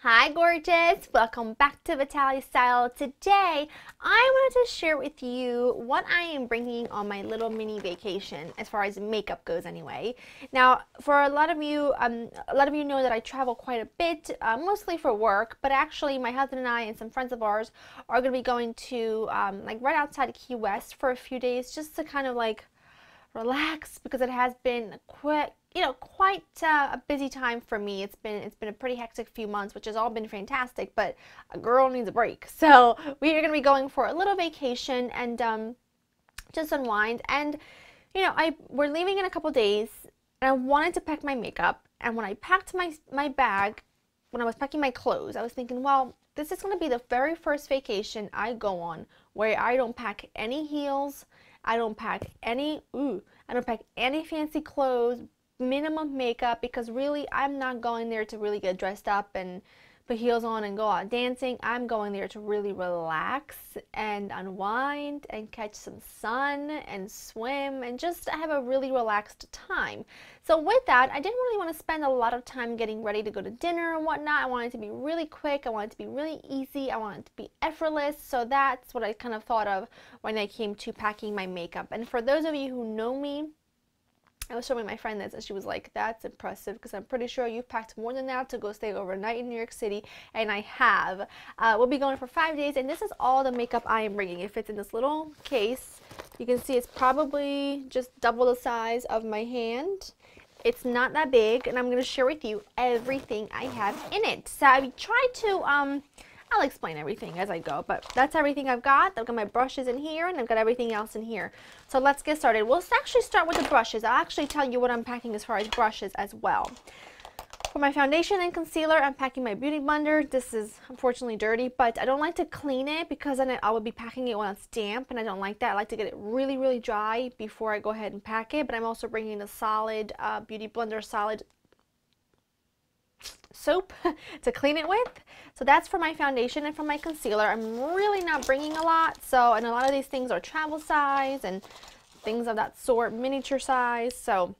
Hi gorgeous, welcome back to Vitale Style. Today I wanted to share with you what I am bringing on my little mini vacation as far as makeup goes anyway. Now for a lot of you know that I travel quite a bit, mostly for work, but actually my husband and I and some friends of ours are going to be going to like right outside Key West for a few days just to kind of like relax because it has been quite a busy time for me. It's been a pretty hectic few months, which has all been fantastic, but a girl needs a break. So we are going to be going for a little vacation and just unwind. And we're leaving in a couple days, and I wanted to pack my makeup. And when I packed my bag, when I was packing my clothes, I was thinking, well, this is going to be the very first vacation I go on where I don't pack any heels. I don't pack any fancy clothes, minimum makeup, because really I'm not going there to really get dressed up and put heels on and go out dancing. I'm going there to really relax and unwind and catch some sun and swim and just have a really relaxed time. So with that, I didn't really want to spend a lot of time getting ready to go to dinner and whatnot. I wanted it to be really quick. I wanted it to be really easy. I wanted it to be effortless. So that's what I kind of thought of when I came to packing my makeup. And for those of you who know me, I was showing my friend this and she was like, that's impressive, because I'm pretty sure you've packed more than that to go stay overnight in New York City, and I have. We'll be going for 5 days, and this is all the makeup I am bringing. It fits in this little case. You can see it's probably just double the size of my hand. It's not that big, and I'm going to share with you everything I have in it. So I tried to, I'll explain everything as I go, but that's everything I've got. I've got my brushes in here, and I've got everything else in here. So let's get started. We'll actually start with the brushes. I'll actually tell you what I'm packing as far as brushes as well. For my foundation and concealer, I'm packing my beauty blender. This is unfortunately dirty, but I don't like to clean it because then I will be packing it when it's damp, and I don't like that. I like to get it really, really dry before I go ahead and pack it, but I'm also bringing the solid beauty blender solid soap to clean it with. So that's for my foundation. And for my concealer, I'm really not bringing a lot. So, and a lot of these things are travel size and things of that sort, miniature size. So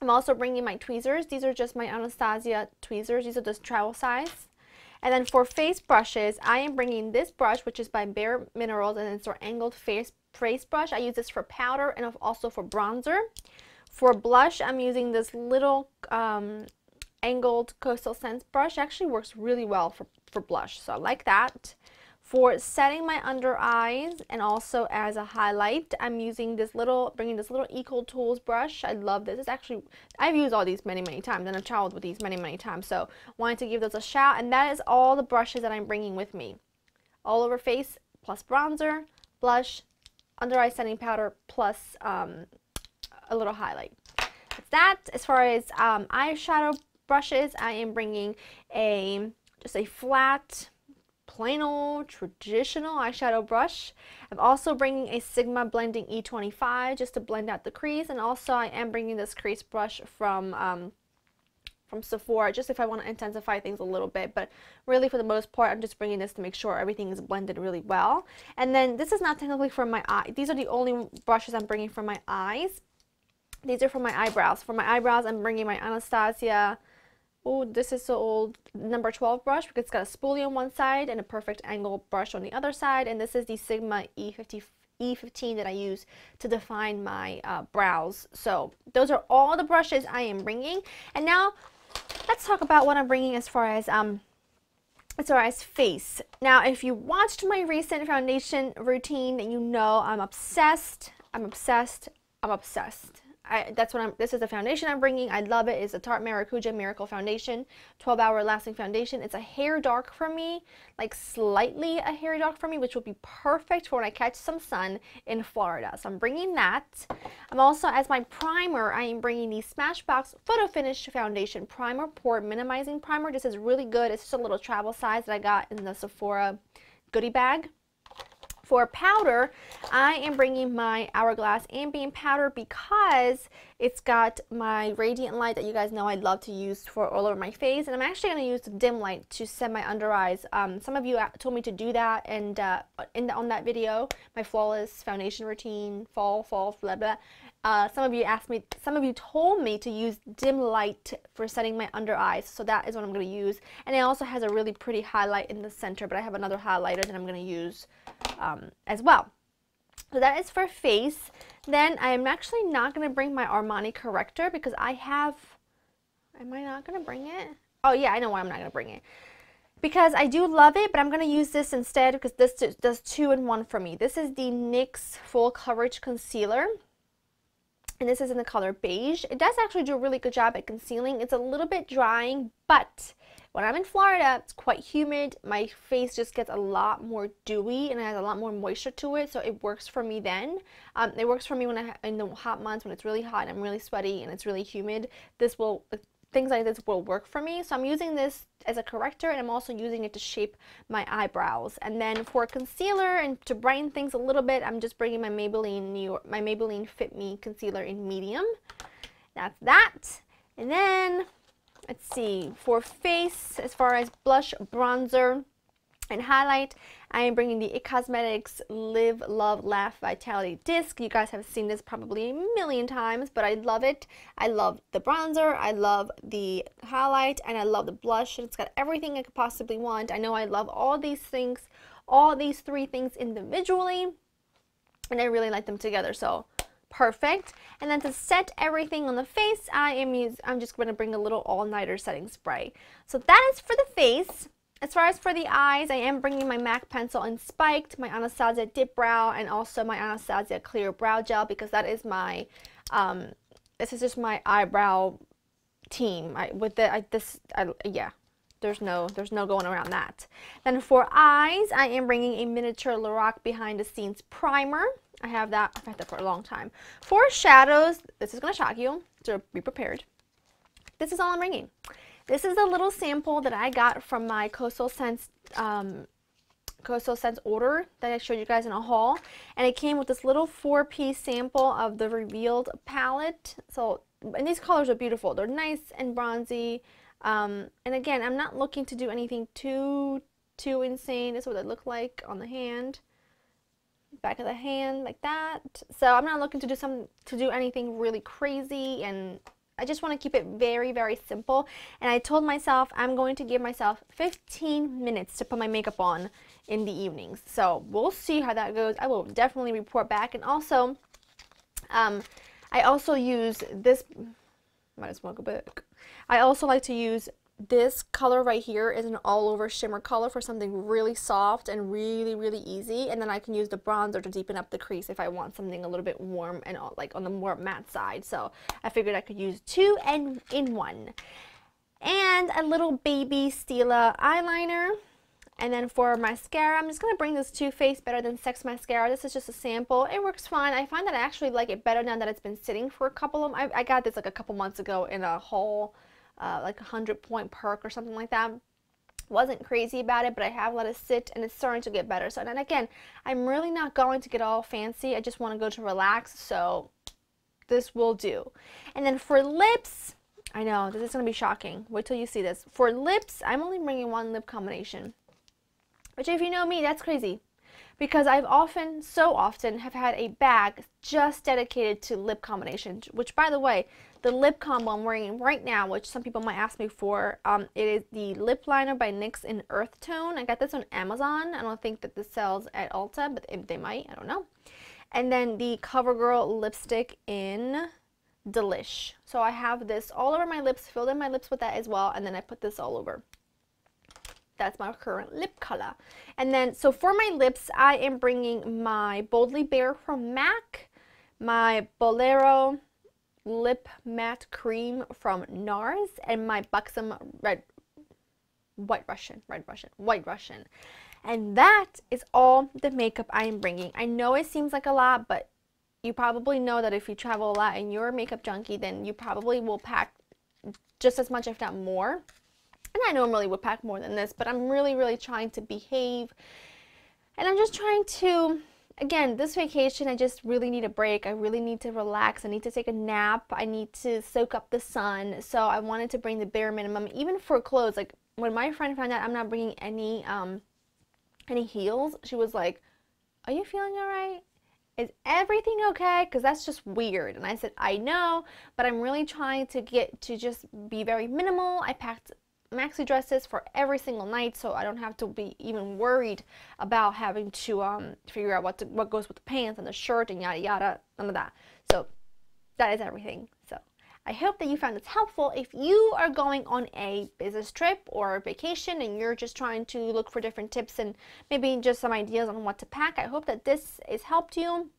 I'm also bringing my tweezers. These are just my Anastasia tweezers. These are just travel size. And then for face brushes, I am bringing this brush, which is by Bare Minerals, and it's our angled face brush. I use this for powder and also for bronzer. For blush, I'm using this little angled Coastal Scents brush. Actually works really well for blush, so I like that. For setting my under eyes and also as a highlight, I'm using bringing this little Eco Tools brush. I love this. It's actually, I've used all these many times, and I've traveled with these many times, so wanted to give those a shout. And that is all the brushes that I'm bringing with me. All over face, plus bronzer, blush, under eye setting powder, plus a little highlight. That's that. As far as eyeshadow brushes, I am bringing just a flat, plain old traditional eyeshadow brush. I'm also bringing a Sigma Blending E25 just to blend out the crease, and also I am bringing this crease brush from Sephora just if I want to intensify things a little bit, but really for the most part I'm just bringing this to make sure everything is blended really well. And then this is not technically for my eye. These are the only brushes I'm bringing for my eyes. These are for my eyebrows. For my eyebrows, I'm bringing my Anastasia, oh, this is so old, number 12 brush, because it's got a spoolie on one side and a perfect angle brush on the other side. And this is the Sigma E15 that I use to define my brows. So those are all the brushes I am bringing. And now let's talk about what I'm bringing as far as face. Now, if you watched my recent foundation routine, you know I'm obsessed. This is the foundation I'm bringing. I love it. It's a Tarte Maracuja Miracle Foundation, 12-hour lasting foundation. It's a hair dark for me, like slightly a hair dark for me, which will be perfect for when I catch some sun in Florida. So I'm bringing that. I'm also, as my primer, I am bringing the Smashbox Photo Finish Foundation Primer, Pore Minimizing Primer. This is really good. It's just a little travel size that I got in the Sephora goodie bag. For powder, I am bringing my Hourglass Ambient Powder because it's got my Radiant Light that you guys know I love to use for all over my face. And I'm actually going to use the dim light to set my under eyes. Some of you told me to do that, and on that video, my flawless foundation routine, fall, blah, blah. some of you told me to use dim light for setting my under eyes, so that is what I'm going to use. And it also has a really pretty highlight in the center, but I have another highlighter that I'm going to use as well. So that is for face. Then I am actually not going to bring my Armani corrector because I have, am I not going to bring it? Oh yeah, I know why I'm not going to bring it. Because I do love it, but I'm going to use this instead because this does 2 in 1 for me. This is the NYX Full Coverage Concealer. And this is in the color beige. It does actually do a really good job at concealing. It's a little bit drying, but when I'm in Florida, it's quite humid. My face just gets a lot more dewy and it has a lot more moisture to it, so it works for me then. It works for me when in the hot months when it's really hot and I'm really sweaty and it's really humid. Things like this will work for me. So I'm using this as a corrector, and I'm also using it to shape my eyebrows. And then for concealer and to brighten things a little bit, I'm just bringing my Maybelline Fit Me concealer in medium. That's that. And then let's see, for face, as far as blush, bronzer, and highlight, I am bringing the IT Cosmetics Live, Love, Laugh Vitality Disc. You guys have seen this probably a million times, but I love it. I love the bronzer, I love the highlight, and I love the blush. It's got everything I could possibly want. I know I love all these things, all these 3 things individually, and I really like them together, so perfect. And then to set everything on the face, I'm just going to bring a little all-nighter setting spray. So that is for the face. As far as for the eyes, I am bringing my MAC pencil in Spiked, my Anastasia Dip Brow, and also my Anastasia Clear Brow Gel, because that is my, this is just my eyebrow team. Yeah, there's no going around that. Then for eyes, I am bringing a miniature Lorac Behind the Scenes Primer. I've had that for a long time. For shadows, this is going to shock you, so be prepared. This is all I'm bringing. This is a little sample that I got from my Coastal Scents order that I showed you guys in a haul, and it came with this little 4-piece sample of the Revealed palette. So, and these colors are beautiful. They're nice and bronzy. And again, I'm not looking to do anything too insane. This is what they look like on the hand, back of the hand, like that. So I'm not looking to do anything really crazy, and I just want to keep it very, very simple. And I told myself I'm going to give myself 15 minutes to put my makeup on in the evenings. So we'll see how that goes. I will definitely report back. And also, I also use this, might as well go back. I also like to use this color right here is an all-over shimmer color for something really soft and really, really easy. And then I can use the bronzer to deepen up the crease if I want something a little bit warm and like on the more matte side. So I figured I could use 2 in 1. And a little baby Stila eyeliner. And then for mascara, I'm just going to bring this Too Faced Better Than Sex mascara. This is just a sample. It works fine. I find that I actually like it better now that it's been sitting for a couple of, I got this like a couple months ago in a haul. Like a 100-point perk or something like that. Wasn't crazy about it, but I have let it sit and it's starting to get better. So then again, I'm really not going to get all fancy. I just want to go to relax, so this will do. And then for lips, I know this is going to be shocking. Wait till you see this. For lips, I'm only bringing 1 lip combination, which if you know me, that's crazy. Because I've so often have had a bag just dedicated to lip combinations, which by the way, the lip combo I'm wearing right now, which some people might ask me for, it is the lip liner by NYX in Earth Tone. I got this on Amazon. I don't think that this sells at Ulta, but they might, I don't know. And then the CoverGirl lipstick in Delish. So I have this all over my lips, filled in my lips with that as well, and then I put this all over. That's my current lip color. And then, so for my lips, I am bringing my Boldly Bare from MAC, my Bolero Lip Matte Cream from NARS, and my Buxom White Russian. And that is all the makeup I am bringing. I know it seems like a lot, but you probably know that if you travel a lot and you're a makeup junkie, then you probably will pack just as much, if not more. And I normally would pack more than this, but I'm really, really trying to behave. And I'm just trying to, again, this vacation, I just really need a break. I really need to relax. I need to take a nap. I need to soak up the sun. So I wanted to bring the bare minimum, even for clothes. Like when my friend found out I'm not bringing any heels, she was like, "Are you feeling all right?" Is everything okay? Because that's just weird. And I said, I know, but I'm really trying to get to just be very minimal. I packed maxi dresses for every single night, so I don't have to be even worried about having to figure out what goes with the pants and the shirt and yada yada, none of that. So that is everything. So I hope that you found this helpful. If you are going on a business trip or a vacation and you're just trying to look for different tips and maybe just some ideas on what to pack, I hope that this has helped you.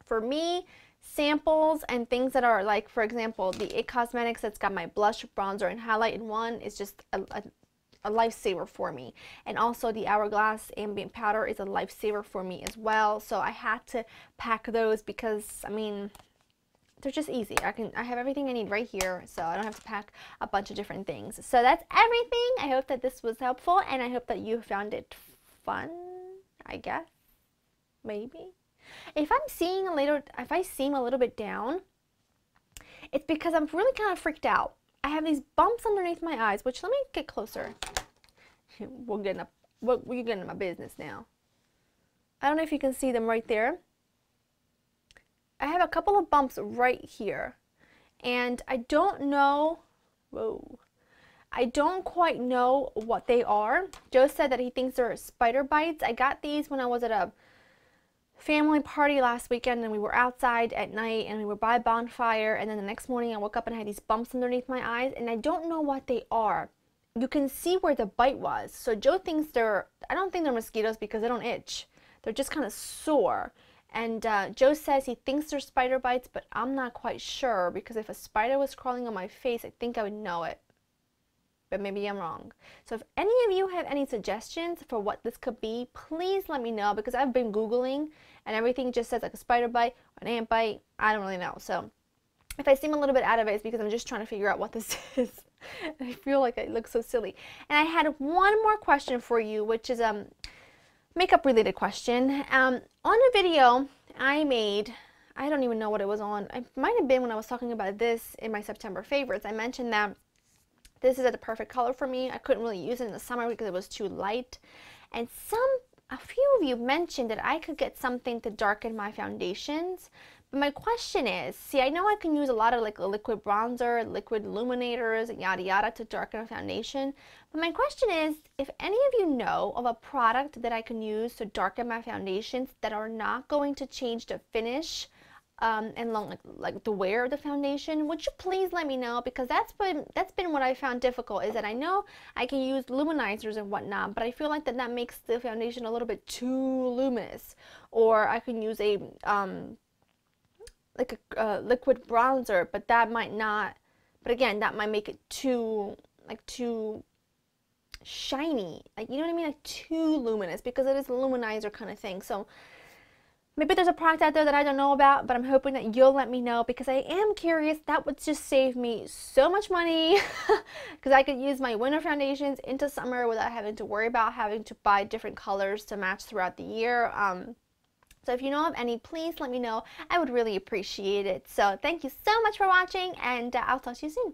For me, samples and things that are like, for example, the It Cosmetics that's got my blush, bronzer, and highlight in one is just a lifesaver for me. And also the Hourglass Ambient Powder is a lifesaver for me as well. So I had to pack those because, I mean, they're just easy. I have everything I need right here, so I don't have to pack a bunch of different things. So that's everything. I hope that this was helpful, and I hope that you found it fun, I guess, maybe. If I seem a little bit down, it's because I'm really kind of freaked out. I have these bumps underneath my eyes, which, let me get closer. We're getting in my business now. I don't know if you can see them right there. I have a couple of bumps right here, and I don't know, I don't quite know what they are. Joe said that he thinks they're spider bites. I got these when I was at a family party last weekend, and we were outside at night and we were by a bonfire, and then the next morning I woke up and I had these bumps underneath my eyes, and I don't know what they are. You can see where the bite was. So Joe thinks I don't think they're mosquitoes because they don't itch. They're just kind of sore. And Joe says he thinks they're spider bites, but I'm not quite sure, because if a spider was crawling on my face, I think I would know it. But maybe I'm wrong. So if any of you have any suggestions for what this could be, please let me know, because I've been Googling and everything just says like a spider bite or an ant bite. I don't really know. So if I seem a little bit out of it, it's because I'm just trying to figure out what this is. I feel like I look so silly. And I had one more question for you, which is makeup related question. On a video I made, I don't even know what it was on. It might have been when I was talking about this in my September favorites. I mentioned that this is the perfect color for me. I couldn't really use it in the summer because it was too light. And a few of you mentioned that I could get something to darken my foundations. But my question is, see, I know I can use a lot of like a liquid bronzer, liquid illuminators, and yada yada to darken a foundation. But my question is, if any of you know of a product that I can use to darken my foundations that are not going to change the finish and like the wear of the foundation, would you please let me know? Because that's been what I found difficult, is that I know I can use luminizers and whatnot, but I feel like that makes the foundation a little bit too luminous. Or I can use a like a liquid bronzer, but that might not, but again, that might make it too shiny, like, you know what I mean, like too luminous, because it is a luminizer kind of thing. So maybe there's a product out there that I don't know about, but I'm hoping that you'll let me know, because I am curious. That would just save me so much money, because I could use my winter foundations into summer without having to worry about having to buy different colors to match throughout the year. So if you know of any, please let me know. I would really appreciate it. So thank you so much for watching, and I'll talk to you soon.